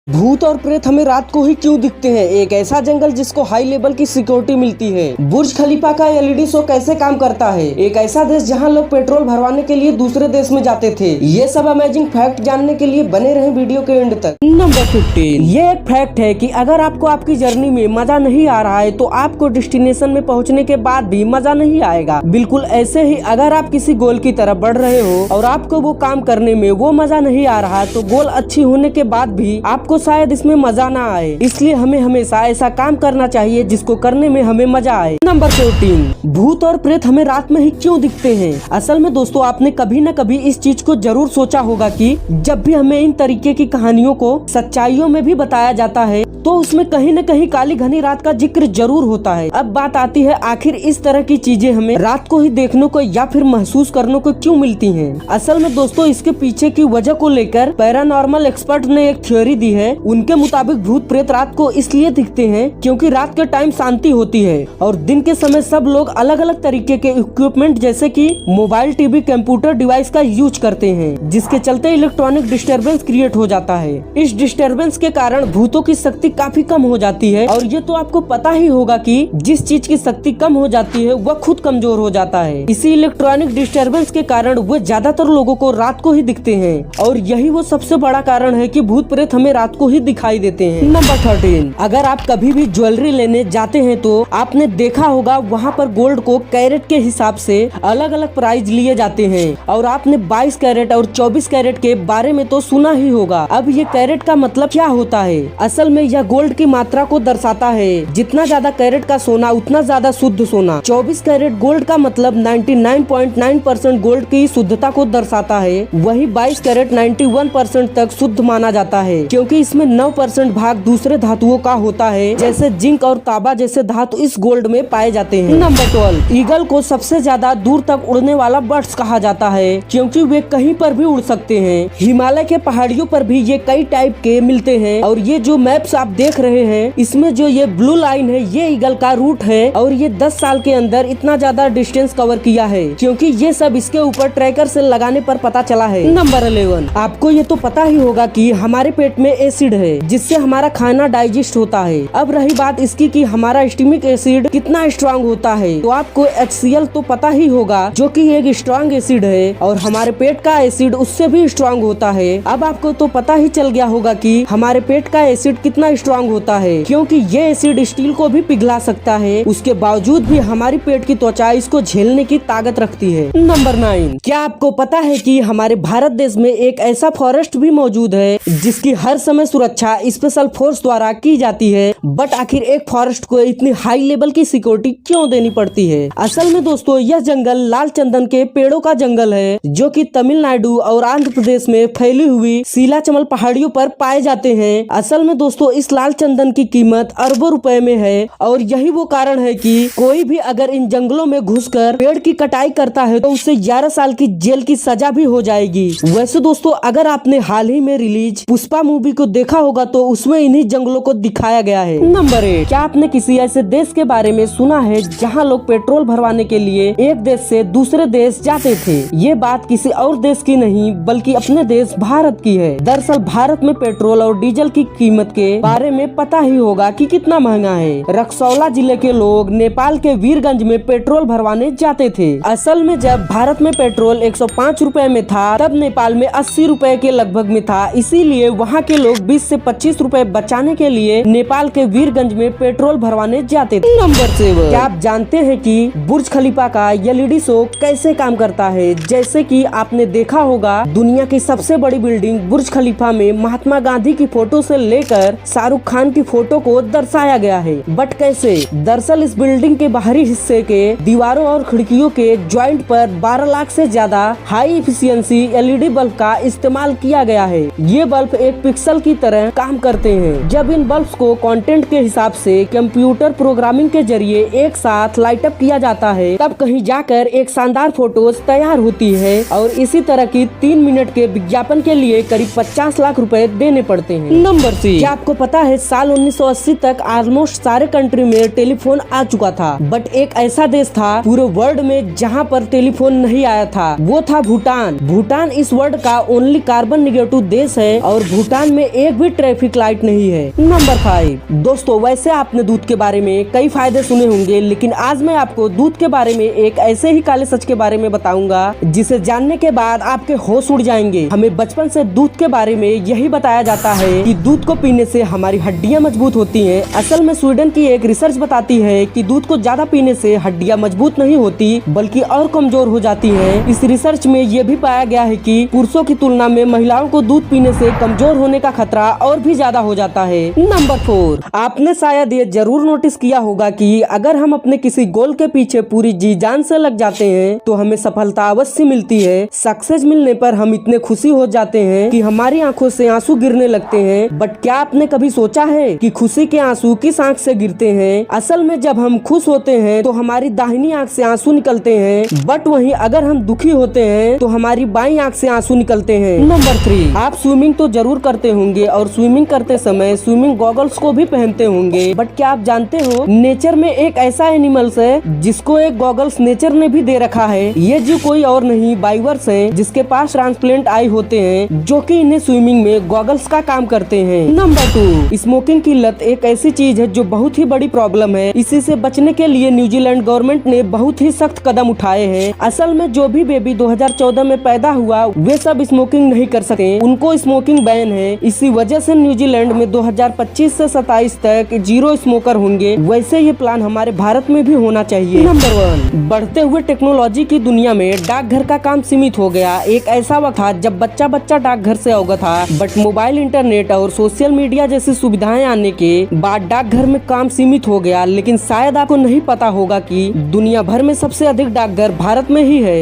भूत और प्रेत हमें रात को ही क्यों दिखते हैं? एक ऐसा जंगल जिसको हाई लेवल की सिक्योरिटी मिलती है। बुर्ज खलीफा का एलईडी शो कैसे काम करता है? एक ऐसा देश जहां लोग पेट्रोल भरवाने के लिए दूसरे देश में जाते थे। ये सब अमेजिंग फैक्ट जानने के लिए बने रहे वीडियो के एंड तक। नंबर 15, ये एक फैक्ट है कि अगर आपको आपकी जर्नी में मजा नहीं आ रहा है तो आपको डेस्टिनेशन में पहुँचने के बाद भी मजा नहीं आएगा। बिल्कुल ऐसे ही अगर आप किसी गोल की तरफ बढ़ रहे हो और आपको वो काम करने में वो मजा नहीं आ रहा तो गोल अच्छी होने के बाद भी आपको शायद इसमें मजा ना आए। इसलिए हमें हमेशा ऐसा काम करना चाहिए जिसको करने में हमें मजा आए। नंबर 14, भूत और प्रेत हमें रात में ही क्यों दिखते हैं? असल में दोस्तों, आपने कभी न कभी इस चीज को जरूर सोचा होगा कि जब भी हमें इन तरीके की कहानियों को सच्चाइयों में भी बताया जाता है तो उसमें कहीं न कहीं काली घनी रात का जिक्र जरूर होता है। अब बात आती है, आखिर इस तरह की चीजें हमें रात को ही देखने को या फिर महसूस करने को क्यों मिलती हैं? असल में दोस्तों, इसके पीछे की वजह को लेकर पैरानॉर्मल एक्सपर्ट ने एक थ्योरी दी है। उनके मुताबिक भूत प्रेत रात को इसलिए दिखते हैं क्योंकि रात के टाइम शांति होती है और दिन के समय सब लोग अलग अलग तरीके के इक्विपमेंट जैसे कि मोबाइल, टीवी, कंप्यूटर डिवाइस का यूज करते हैं, जिसके चलते इलेक्ट्रॉनिक डिस्टर्बेंस क्रिएट हो जाता है। इस डिस्टर्बेंस के कारण भूतों की शक्ति काफी कम हो जाती है और ये तो आपको पता ही होगा कि जिस चीज की शक्ति कम हो जाती है वह खुद कमजोर हो जाता है। इसी इलेक्ट्रॉनिक डिस्टर्बेंस के कारण वह ज्यादातर लोगों को रात को ही दिखते हैं और यही वो सबसे बड़ा कारण है कि भूत प्रेत हमें रात को ही दिखाई देते हैं। नंबर 13, अगर आप कभी भी ज्वेलरी लेने जाते हैं तो आपने देखा होगा वहाँ पर गोल्ड को कैरेट के हिसाब से अलग अलग प्राइस लिए जाते हैं और आपने 22 कैरेट और 24 कैरेट के बारे में तो सुना ही होगा। अब ये कैरेट का मतलब क्या होता है? असल में यह गोल्ड की मात्रा को दर्शाता है। जितना ज्यादा कैरेट का सोना उतना ज्यादा शुद्ध सोना। 24 कैरेट गोल्ड का मतलब 99.9% गोल्ड की शुद्धता को दर्शाता है। वही 22 कैरेट 91% तक शुद्ध माना जाता है क्योंकि इसमें 9% भाग दूसरे धातुओं का होता है जैसे जिंक और तांबा जैसे धातु इस गोल्ड में पाए जाते हैं। नंबर 12, ईगल को सबसे ज्यादा दूर तक उड़ने वाला बर्ड्स कहा जाता है क्योंकि वे कहीं पर भी उड़ सकते हैं। हिमालय के पहाड़ियों पर भी ये कई टाइप के मिलते हैं और ये जो मैप्स आप देख रहे हैं इसमें जो ये ब्लू लाइन है ये ईगल का रूट है और ये 10 साल के अंदर इतना ज्यादा डिस्टेंस कवर किया है क्योंकि ये सब इसके ऊपर ट्रैकर से लगाने पर पता चला है। नंबर 11, आपको ये तो पता ही होगा कि हमारे पेट में एसिड है जिससे हमारा खाना डाइजेस्ट होता है। अब रही बात इसकी कि हमारा स्टीमिक एसिड कितना स्ट्रांग होता है तो आपको HCl तो पता ही होगा जो कि एक स्ट्रांग एसिड है और हमारे पेट का एसिड उससे भी स्ट्रांग होता है। अब आपको तो पता ही चल गया होगा कि हमारे पेट का एसिड कितना स्ट्रांग होता है क्योंकि ये एसिड स्टील को भी पिघला सकता है। उसके बावजूद भी हमारी पेट की त्वचा इसको झेलने की ताकत रखती है। नंबर 9, क्या आपको पता है कि हमारे भारत देश में एक ऐसा फॉरेस्ट भी मौजूद है जिसकी हर समय सुरक्षा स्पेशल फोर्स द्वारा की जाती है? बट आखिर एक फॉरेस्ट को इतनी हाई लेवल की सिक्योरिटी क्यों देनी पड़ती है? असल में दोस्तों, यह जंगल लाल चंदन के पेड़ों का जंगल है जो कि तमिलनाडु और आंध्र प्रदेश में फैली हुई सीलाचमल पहाड़ियों पर पाए जाते हैं। असल में दोस्तों, इस लाल चंदन की कीमत अरबों रुपए में है और यही वो कारण है कि कोई भी अगर इन जंगलों में घुसकर पेड़ की कटाई करता है तो उसे 11 साल की जेल की सजा भी हो जाएगी। वैसे दोस्तों, अगर आपने हाल ही में रिलीज पुष्पा मूवी को देखा होगा तो उसमें इन्हीं जंगलों को दिखाया गया है। नंबर 8, क्या आपने किसी ऐसे देश के बारे में सुना है जहां लोग पेट्रोल भरवाने के लिए एक देश से दूसरे देश जाते थे? ये बात किसी और देश की नहीं बल्कि अपने देश भारत की है। दरअसल भारत में पेट्रोल और डीजल की कीमत के बारे में पता ही होगा कि कितना महंगा है। रक्सौला जिले के लोग नेपाल के वीरगंज में पेट्रोल भरवाने जाते थे। असल में जब भारत में पेट्रोल 105 रुपए में था तब नेपाल में 80 रुपए के लगभग में था। इसीलिए वहाँ के लोग 20 से 25 रुपए बचाने के लिए नेपाल के वीरगंज में पेट्रोल भरवाने जाते थे। नंबर 7, क्या आप जानते हैं कि बुर्ज खलीफा का एलईडी शो कैसे काम करता है? जैसे कि आपने देखा होगा दुनिया की सबसे बड़ी बिल्डिंग बुर्ज खलीफा में महात्मा गांधी की फोटो से लेकर शाहरुख खान की फोटो को दर्शाया गया है। बट कैसे? दरअसल इस बिल्डिंग के बाहरी हिस्से के दीवारों और खिड़कियों के ज्वाइंट पर 12 लाख से ज्यादा हाई एफिशिएंसी एलईडी बल्ब का इस्तेमाल किया गया है। ये बल्ब एक पिक्सल की तरह काम करते हैं। जब इन बल्ब्स को कंटेंट के हिसाब से कंप्यूटर प्रोग्रामिंग के जरिए एक साथ लाइट अप किया जाता है तब कहीं जाकर एक शानदार फोटोज तैयार होती है और इसी तरह की 3 मिनट के विज्ञापन के लिए करीब 50 लाख रुपए देने पड़ते हैं। नंबर 6, क्या आपको पता पता है साल 1980 तक ऑलमोस्ट सारे कंट्री में टेलीफोन आ चुका था, बट एक ऐसा देश था पूरे वर्ल्ड में जहाँ पर टेलीफोन नहीं आया था, वो था भूटान। भूटान इस वर्ल्ड का ओनली कार्बन निगेटिव देश है और भूटान में एक भी ट्रैफिक लाइट नहीं है। नंबर 5। दोस्तों, वैसे आपने दूध के बारे में कई फायदे सुने होंगे, लेकिन आज मैं आपको दूध के बारे में एक ऐसे ही काले सच के बारे में बताऊंगा जिसे जानने के बाद आपके होश उड़ जाएंगे। हमें बचपन से दूध के बारे में यही बताया जाता है कि दूध को पीने से हमारी हड्डियां मजबूत होती हैं। असल में स्वीडन की एक रिसर्च बताती है कि दूध को ज्यादा पीने से हड्डियां मजबूत नहीं होती बल्कि और कमजोर हो जाती हैं। इस रिसर्च में ये भी पाया गया है कि पुरुषों की तुलना में महिलाओं को दूध पीने से कमजोर होने का खतरा और भी ज्यादा हो जाता है। नंबर 4। आपने शायद ये जरूर नोटिस किया होगा कि अगर हम अपने किसी गोल के पीछे पूरी जी जान से लग जाते हैं तो हमें सफलता अवश्य मिलती है। सक्सेस मिलने पर हम इतने खुशी हो जाते हैं कि हमारी आंखों से आंसू गिरने लगते हैं। बट क्या आपने कभी सोचा है कि खुशी के आंसू किस आंख से गिरते हैं? असल में जब हम खुश होते हैं तो हमारी दाहिनी आंख से आंसू निकलते हैं, बट वहीं अगर हम दुखी होते हैं तो हमारी बाईं आंख से आंसू निकलते हैं। नंबर 3। आप स्विमिंग तो जरूर करते होंगे और स्विमिंग करते समय स्विमिंग गॉगल्स को भी पहनते होंगे, बट क्या आप जानते हो नेचर में एक ऐसा एनिमल्स है जिसको एक गॉगल्स नेचर ने भी दे रखा है। ये जो कोई और नहीं बाइवर्स है, जिसके पास ट्रांसप्लेंट आई होते हैं जो कि इन्हें स्विमिंग में गॉगल्स का काम करते हैं। नंबर 2। स्मोकिंग की लत एक ऐसी चीज है जो बहुत ही बड़ी प्रॉब्लम है। इसी से बचने के लिए न्यूजीलैंड गवर्नमेंट ने बहुत ही सख्त कदम उठाए हैं। असल में जो भी बेबी 2014 में पैदा हुआ वे सब स्मोकिंग नहीं कर सकते, उनको स्मोकिंग बैन है। इसी वजह से न्यूजीलैंड में 2025 से 27 तक 0 स्मोकर होंगे। वैसे ये प्लान हमारे भारत में भी होना चाहिए। नंबर 1। बढ़ते हुए टेक्नोलॉजी की दुनिया में डाकघर का काम सीमित हो गया। एक ऐसा वक्त था जब बच्चा बच्चा डाकघर से अवगत था, बट मोबाइल, इंटरनेट और सोशल मीडिया जैसी सुविधाएं आने के बाद डाकघर में काम सीमित हो गया। लेकिन शायद आपको नहीं पता होगा कि दुनिया भर में सबसे अधिक डाकघर भारत में ही है।